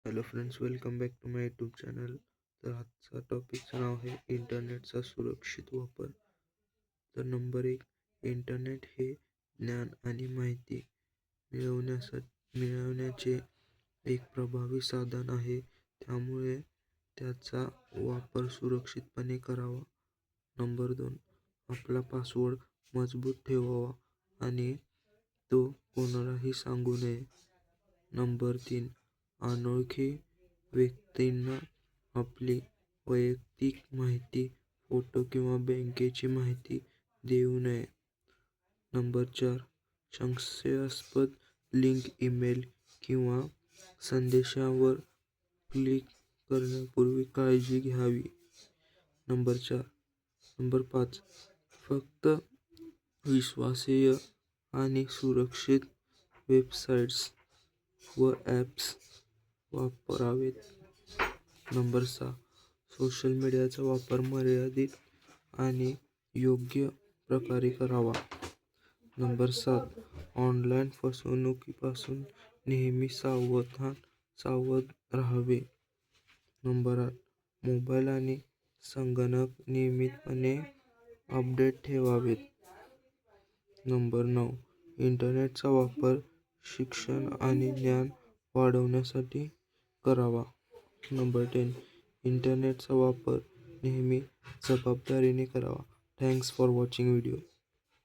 Hello friends, welcome back to my YouTube channel. तर आजचा टॉपिकचं नाव आहे इंटरनेटचा सुरक्षित वापर. तर नंबर 1, इंटरनेट हे ज्ञान आणि माहिती मिळवण्याचे एक प्रभावी साधन आहे. त्यामुळे त्याचा वापर सुरक्षितपणे करावा. नंबर 2, आपला पासवर्ड मजबूत ठेवावा आणि तो कोणालाही सांगू नये. नंबर 3, अनोळखी व्यक्तींना आपली वैयक्तिक माहिती, फोटो किंवा बँकेची माहिती देऊ नये. नंबर 4, संशयास्पद लिंक, ईमेल किंवा संदेशावर क्लिक करण्यापूर्वी काळजी घ्यावी. नंबर 5, फक्त विश्वासार्ह आणि सुरक्षित वेबसाईट्स व ॲप्स वापरावेत. नंबर 6, सोशल मीडियाचा वापर मर्यादित आणि योग्य प्रकारे करावा. नंबर 7, ऑनलाईन फसवणुकीपासून नेहमी सावध राहावे. नंबर 8, मोबाईल आणि संगणक नियमितपणे अपडेट ठेवावेत. नंबर 9, इंटरनेटचा वापर शिक्षण आणि ज्ञान वाढवण्यासाठी करावा. नंबर 10, इंटरनेटचा वापर नेहमी जबाबदारीने करावा. Thanks for watching video.